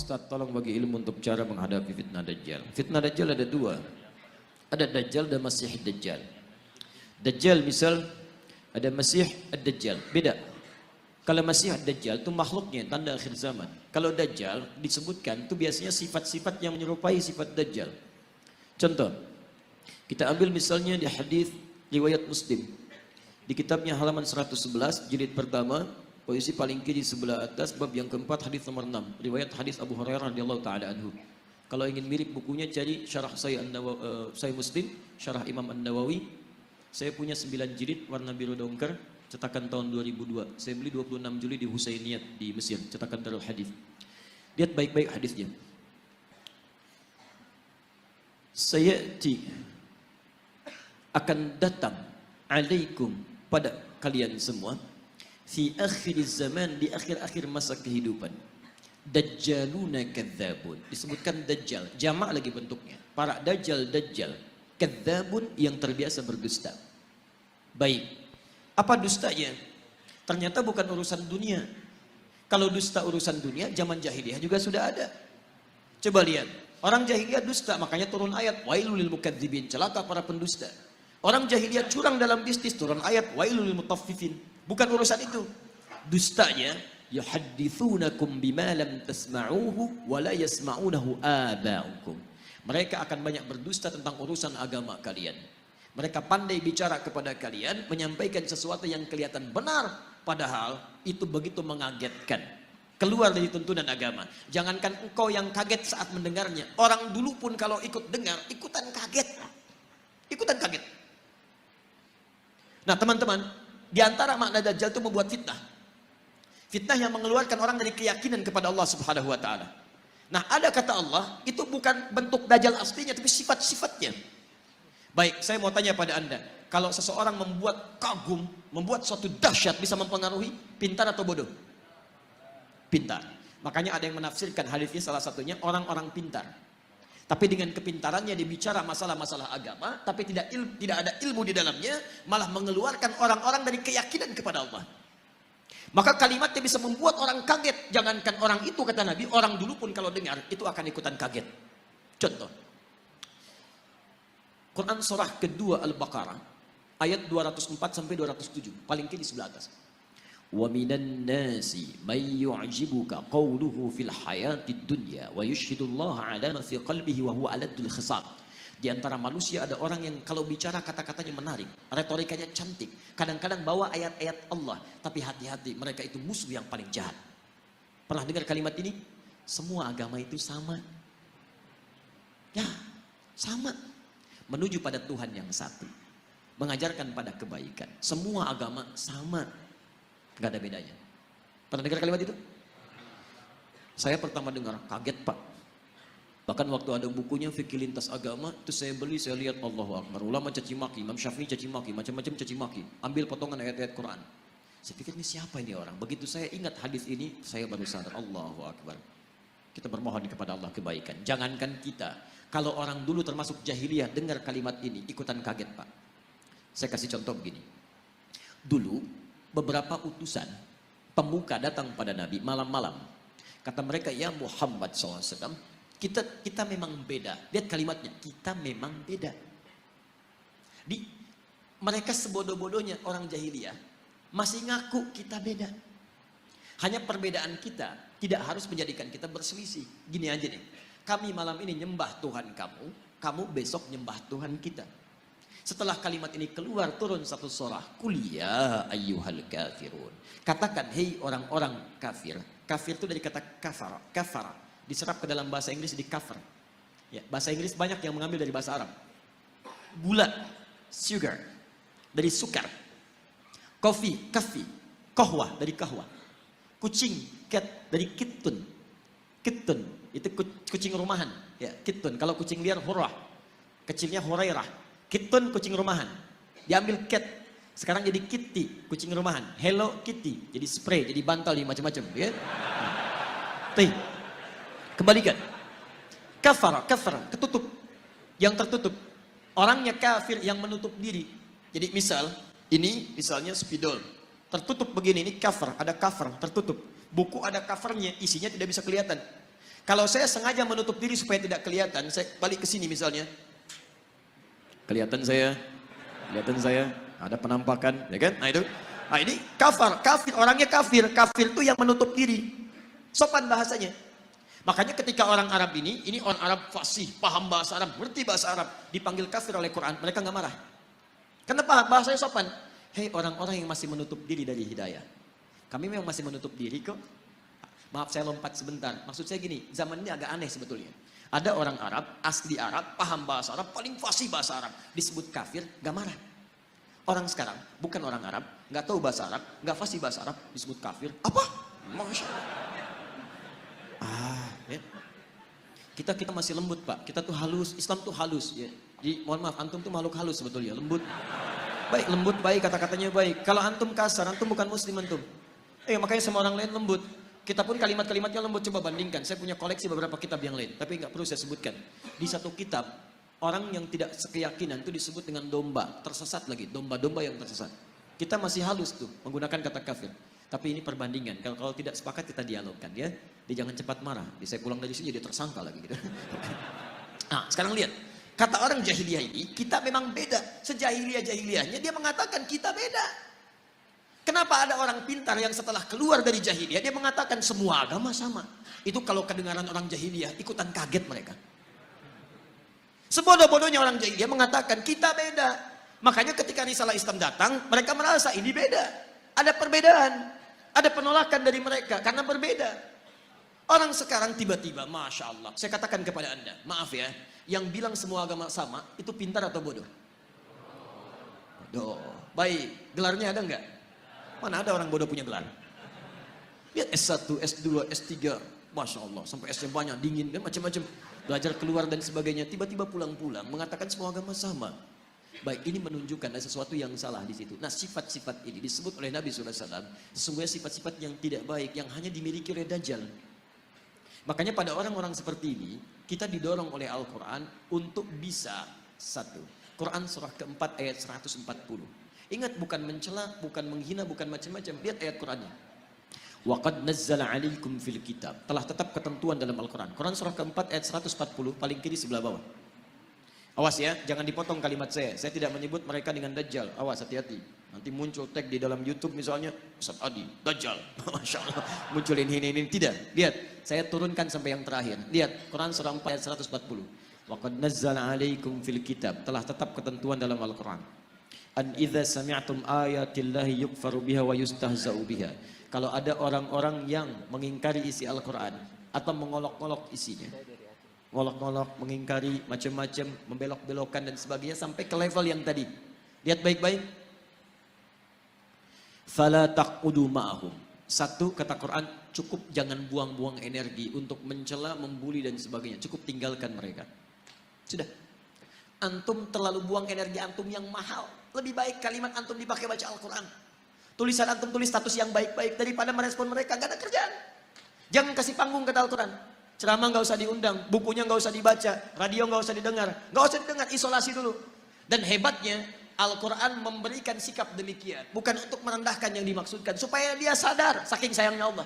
Ustadz, tolong bagi ilmu untuk cara menghadapi fitnah Dajjal. Fitnah Dajjal ada dua. Ada Dajjal dan Masih Dajjal. Dajjal misal, ada Masih Ad-Dajjal. Beda. Kalau Masih Ad-Dajjal itu makhluknya, tanda akhir zaman. Kalau Dajjal disebutkan itu biasanya sifat-sifat yang menyerupai sifat Dajjal. Contoh, kita ambil misalnya di hadis riwayat Muslim. Di kitabnya halaman 111, jilid pertama, posisi paling kiri sebelah atas, bab yang keempat, hadis nomor 6. Riwayat hadis Abu Hurairah radhiyallahu taala anhu. Kalau ingin mirip bukunya, cari syarah saya Muslim, syarah Imam An-Nawawi. Saya punya 9 jilid warna biru dongker, cetakan tahun 2002. Saya beli 26 Juli di Husainiyat di Mesir, cetakan Darul Hadis. Lihat baik-baik hadisnya. Sayati akan datang alaikum pada kalian semua fi akhir zaman, di akhir-akhir masa kehidupan, dajjaluna kadzabun. Disebutkan dajjal, jamak lagi bentuknya. Para dajjal, kadzabun yang terbiasa berdusta. Baik, apa dustanya? Ternyata bukan urusan dunia. Kalau dusta urusan dunia, zaman jahiliyah juga sudah ada. Coba lihat, orang jahiliyah dusta, makanya turun ayat wailul lil mukadzibin, celaka para pendusta. Orang jahiliyah curang dalam bisnis, turun ayat wailul lil mutaffifin. Bukan urusan itu. Dustanya yuhadditsunakum bima lam tasma'uhu wa la yasma'unahu aba'ukum. Mereka akan banyak berdusta tentang urusan agama kalian. Mereka pandai bicara kepada kalian, menyampaikan sesuatu yang kelihatan benar, padahal itu begitu mengagetkan. Keluar dari tuntunan agama. Jangankan engkau yang kaget saat mendengarnya, orang dulu pun kalau ikut dengar, ikutan kaget. Ikutan kaget. Nah teman-teman, di antara makna Dajjal itu membuat fitnah. Fitnah yang mengeluarkan orang dari keyakinan kepada Allah Subhanahu wa taala. Nah, ada kata Allah, itu bukan bentuk Dajjal aslinya, tapi sifat-sifatnya. Baik, saya mau tanya pada Anda, kalau seseorang membuat kagum, membuat suatu dahsyat, bisa mempengaruhi, pintar atau bodoh? Pintar. Makanya ada yang menafsirkan hadisnya, salah satunya orang-orang pintar. Tapi dengan kepintarannya dia bicara masalah-masalah agama, tapi tidak ada ilmu di dalamnya, malah mengeluarkan orang-orang dari keyakinan kepada Allah. Maka kalimatnya bisa membuat orang kaget. Jangankan orang itu, kata Nabi, orang dulu pun kalau dengar itu akan ikutan kaget. Contoh, Quran surah kedua Al-Baqarah ayat 204 sampai 207, paling kiri sebelah atas. Wa minan nasi may yu'jibuka qawluhu fil hayatid dunya wa yushhidullaha ala ma fi qalbihi wa huwa aladul khisab. Di antara manusia ada orang yang kalau bicara kata-katanya menarik, retorikanya cantik, kadang-kadang bawa ayat-ayat Allah, tapi hati-hati, mereka itu musuh yang paling jahat. Pernah dengar kalimat ini? Semua agama itu sama. Ya, sama. Menuju pada Tuhan yang satu, mengajarkan pada kebaikan. Semua agama sama, nggak ada bedanya. Pernah dengar kalimat itu? Saya pertama dengar, kaget Pak. Bahkan waktu ada bukunya Fikih Lintas Agama, itu saya beli, saya lihat Allahu Akbar. Ulama caci maki, Imam Syafi'i caci maki, macam-macam caci maki. Ambil potongan ayat-ayat Quran. Saya pikir ini siapa ini orang? Begitu saya ingat hadis ini, saya baru sadar, Allahu Akbar. Kita bermohon kepada Allah kebaikan. Jangankan kita, kalau orang dulu termasuk jahiliyah dengar kalimat ini, ikutan kaget Pak. Saya kasih contoh begini. Dulu beberapa utusan pemuka datang pada Nabi malam-malam. Kata mereka, ya Muhammad SAW, kita memang beda. Lihat kalimatnya, kita memang beda. Mereka sebodoh-bodohnya orang jahiliyah masih ngaku kita beda. Hanya perbedaan kita tidak harus menjadikan kita berselisih. Gini aja nih, kami malam ini nyembah Tuhan kamu, kamu besok nyembah Tuhan kita. Setelah kalimat ini keluar, turun satu surah, Qul ya ayyuhal kafirun. Katakan, hei orang-orang kafir. Kafir itu dari kata kafara, diserap ke dalam bahasa Inggris di cover. Ya, bahasa Inggris banyak yang mengambil dari bahasa Arab. Gula, sugar, dari sukar. Kopi, kafi. Kohwa, dari kahwa. Kucing, cat, dari kittun. Kittun, itu kucing rumahan. Ya, kittun. Kalau kucing liar, hurrah. Kecilnya hurairah. Kittun, kucing rumahan. Diambil cat. Sekarang jadi kitty, kucing rumahan. Hello Kitty, jadi spray, jadi bantal, jadi macam-macam. Ya. Kembalikan. Kafara, ketutup. Yang tertutup. Orangnya kafir yang menutup diri. Jadi misal, ini misalnya spidol. Tertutup begini, ini cover, ada cover, tertutup. Buku ada covernya, isinya tidak bisa kelihatan. Kalau saya sengaja menutup diri supaya tidak kelihatan, saya balik ke sini misalnya. Kelihatan saya, ada penampakan, ya kan? Nah itu. Nah ini kafir, orangnya kafir itu yang menutup diri. Sopan bahasanya. Makanya ketika orang Arab ini orang Arab fasih, paham bahasa Arab, ngerti bahasa Arab, dipanggil kafir oleh Quran, mereka nggak marah. Kenapa? Bahasanya sopan. Hei orang-orang yang masih menutup diri dari hidayah. Kami memang masih menutup diri kok. Maaf saya lompat sebentar. Maksud saya gini, zaman ini agak aneh sebetulnya. Ada orang Arab, asli Arab, paham bahasa Arab, paling fasih bahasa Arab, disebut kafir, nggak marah. Orang sekarang bukan orang Arab, nggak tahu bahasa Arab, nggak fasih bahasa Arab, disebut kafir. Apa? Masya Allah. Ya. Kita masih lembut Pak. Kita tuh halus. Islam tuh halus. Ya. Jadi mohon maaf, antum tuh makhluk halus sebetulnya. Lembut. Baik, lembut baik, kata-katanya baik. Kalau antum kasar, antum bukan muslim antum. Makanya sama orang lain lembut. Kita pun kalimat-kalimatnya lembut. Coba bandingkan. Saya punya koleksi beberapa kitab yang lain, tapi nggak perlu saya sebutkan. Di satu kitab, orang yang tidak sekeyakinan itu disebut dengan domba, tersesat lagi, domba-domba yang tersesat. Kita masih halus tuh menggunakan kata kafir. Tapi ini perbandingan. Kalau tidak sepakat kita dialogkan ya. Dia jangan cepat marah. Saya pulang dari sini jadi tersangka lagi gitu. Nah, sekarang lihat. Kata orang jahiliyah ini, kita memang beda. Sejahiliyah-jahiliyahnya dia mengatakan kita beda. Kenapa ada orang pintar yang setelah keluar dari jahiliyah dia mengatakan semua agama sama. Itu kalau kedengaran orang jahiliyah ikutan kaget mereka. Sebodoh-bodohnya orang jahiliyah mengatakan kita beda. Makanya ketika risalah Islam datang, mereka merasa ini beda. Ada perbedaan. Ada penolakan dari mereka karena berbeda. Orang sekarang tiba-tiba, Masya Allah. Saya katakan kepada Anda, maaf ya. Yang bilang semua agama sama, itu pintar atau bodoh? Bodoh. Baik, gelarnya ada enggak? Mana ada orang bodoh punya gelar? Lihat S1, S2, S3. Masya Allah, sampai S-nya banyak, dingin, dan macam-macam. Belajar keluar dan sebagainya. Tiba-tiba pulang-pulang, mengatakan semua agama sama. Baik, ini menunjukkan ada sesuatu yang salah di situ. Nah, sifat-sifat ini disebut oleh Nabi SAW. Sesungguhnya sifat-sifat yang tidak baik, yang hanya dimiliki oleh Dajjal. Makanya pada orang-orang seperti ini, kita didorong oleh Al-Quran untuk bisa satu. Quran surah keempat ayat 140. Ingat, bukan mencela, bukan menghina, bukan macam-macam. Lihat ayat Qurannya. Wa qad nazzala 'alaikum fil kitab. Telah tetap ketentuan dalam Al-Quran. Quran surah keempat ayat 140, paling kiri sebelah bawah. Awas ya, jangan dipotong kalimat saya. Saya tidak menyebut mereka dengan Dajjal. Awas, hati-hati. Nanti muncul tag di dalam YouTube misalnya, Ustaz Adi, Dajjal. Masya Allah. Muncul ini. Tidak. Lihat, saya turunkan sampai yang terakhir. Lihat, Quran surah 4 ayat 140. Wa qad nazzala 'alaikum fil kitab. Telah tetap ketentuan dalam Al-Quran. An idza sami'tum ayatillahi yukfaru biha wa yustahza'u biha. Kalau ada orang-orang yang mengingkari isi Al-Quran atau mengolok-olok isinya, ngolok-ngolok, mengingkari macam-macam, membelok-belokkan dan sebagainya sampai ke level yang tadi. Lihat baik-baik. Fala taqudu ma'ahum. Satu, kata Quran, cukup jangan buang-buang energi untuk mencela, membuli dan sebagainya. Cukup tinggalkan mereka. Sudah. Antum terlalu buang energi antum yang mahal. Lebih baik kalimat antum dipakai baca Al-Quran. Tulisan antum tulis status yang baik-baik daripada merespon mereka. Gak ada kerjaan. Jangan kasih panggung kata Al-Quran. Ceramah nggak usah diundang, bukunya nggak usah dibaca, radio nggak usah didengar, isolasi dulu. Dan hebatnya Al-Quran memberikan sikap demikian, bukan untuk merendahkan yang dimaksudkan, supaya dia sadar saking sayangnya Allah.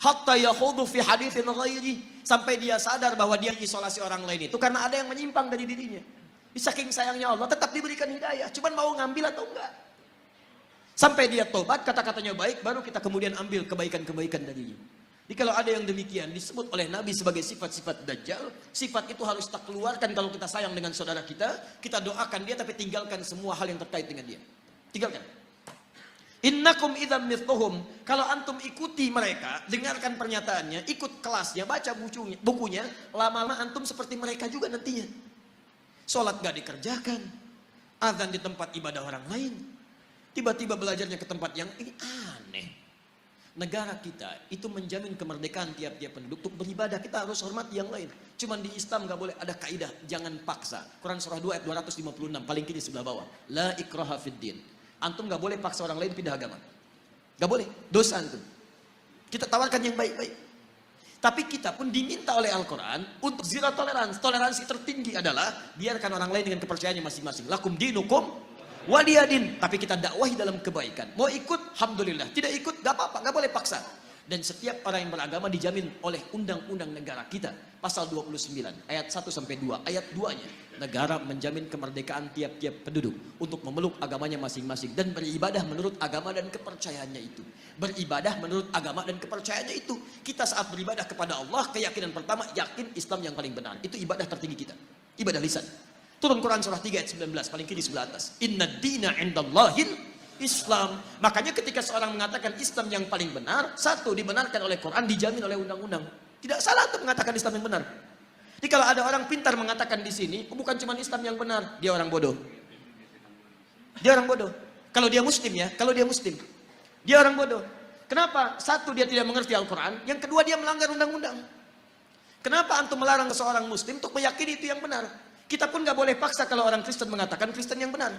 Hatta yakhudu fi haditsin ghairi, sampai dia sadar bahwa dia isolasi orang lain itu karena ada yang menyimpang dari dirinya. Saking sayangnya Allah tetap diberikan hidayah, cuman mau ngambil atau enggak. Sampai dia tobat, kata-katanya baik, baru kita kemudian ambil kebaikan-kebaikan darinya. Jadi kalau ada yang demikian disebut oleh Nabi sebagai sifat-sifat Dajjal, sifat itu harus kita keluarkan kalau kita sayang dengan saudara kita doakan dia tapi tinggalkan semua hal yang terkait dengan dia. Tinggalkan. Innakum idzam mithluhum. Kalau antum ikuti mereka, dengarkan pernyataannya, ikut kelasnya, baca bukunya, lama-lama antum seperti mereka juga nantinya. Sholat gak dikerjakan, azan di tempat ibadah orang lain, tiba-tiba belajarnya ke tempat yang ini aneh. Negara kita itu menjamin kemerdekaan tiap-tiap penduduk untuk beribadah. Kita harus hormati yang lain. Cuman di Islam gak boleh ada kaidah jangan paksa. Quran surah 2 ayat 256 paling kiri sebelah bawah. La ikraha fid din. Antum gak boleh paksa orang lain pindah agama. Gak boleh. Dosa antum. Kita tawarkan yang baik-baik. Tapi kita pun diminta oleh Al-Quran untuk zero toleransi. Toleransi tertinggi adalah biarkan orang lain dengan kepercayaannya masing-masing. Lakum dinukum waliyadin. Tapi kita dakwahi dalam kebaikan. Mau ikut, alhamdulillah. Tidak ikut, gak apa-apa, gak boleh paksa. Dan setiap orang yang beragama dijamin oleh undang-undang negara kita. Pasal 29 ayat 1 sampai 2. Ayat 2-nya, negara menjamin kemerdekaan tiap-tiap penduduk untuk memeluk agamanya masing-masing dan beribadah menurut agama dan kepercayaannya itu. Beribadah menurut agama dan kepercayaannya itu. Kita saat beribadah kepada Allah, keyakinan pertama yakin Islam yang paling benar. Itu ibadah tertinggi kita. Ibadah lisan. Turun Quran surah 3 ayat 19, paling kiri sebelah atas. Inna dina indallahil Islam. Makanya ketika seorang mengatakan Islam yang paling benar, satu, dibenarkan oleh Quran, dijamin oleh undang-undang. Tidak salah untuk mengatakan Islam yang benar. Jadi kalau ada orang pintar mengatakan di sini, bukan cuma Islam yang benar, dia orang bodoh. Dia orang bodoh. Kalau dia muslim ya, kalau dia muslim, dia orang bodoh. Kenapa? Satu, dia tidak mengerti Al-Quran. Yang kedua, dia melanggar undang-undang. Kenapa antum melarang seorang muslim untuk meyakini itu yang benar? Kita pun nggak boleh paksa kalau orang Kristen mengatakan Kristen yang benar.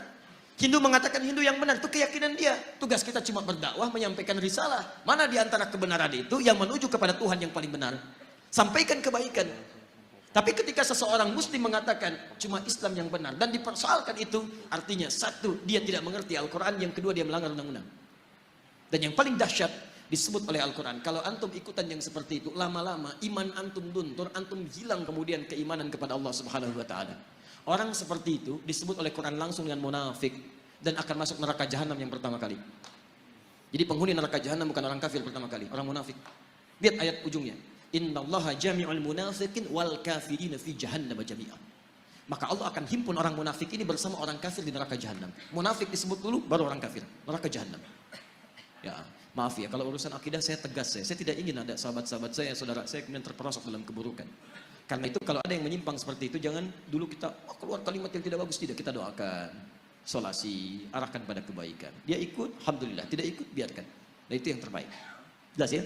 Hindu mengatakan Hindu yang benar, itu keyakinan dia. Tugas kita cuma berdakwah, menyampaikan risalah. Mana di antara kebenaran itu yang menuju kepada Tuhan yang paling benar? Sampaikan kebaikan. Tapi ketika seseorang muslim mengatakan cuma Islam yang benar dan dipersoalkan itu, artinya satu, dia tidak mengerti Al-Quran, yang kedua dia melanggar undang-undang. Dan yang paling dahsyat disebut oleh Al-Quran, kalau antum ikutan yang seperti itu, lama-lama iman antum luntur, antum hilang kemudian keimanan kepada Allah Subhanahu wa taala. Orang seperti itu disebut oleh Quran langsung dengan munafik dan akan masuk neraka jahanam yang pertama kali. Jadi penghuni neraka jahanam bukan orang kafir pertama kali, orang munafik. Lihat ayat ujungnya. Innallaha jami'ul munafiqin wal kafirina fi jahannam jami'an. Maka Allah akan himpun orang munafik ini bersama orang kafir di neraka jahanam. Munafik disebut dulu baru orang kafir, neraka jahanam. Ya, maaf ya kalau urusan akidah saya tegas saya tidak ingin ada sahabat-sahabat saya, saudara saya kemudian terperosok dalam keburukan. Karena itu kalau ada yang menyimpang seperti itu, jangan dulu kita keluar kalimat yang tidak bagus, tidak, kita doakan, solasi, arahkan pada kebaikan. Dia ikut, alhamdulillah, tidak ikut, biarkan. Nah itu yang terbaik. Jelas ya?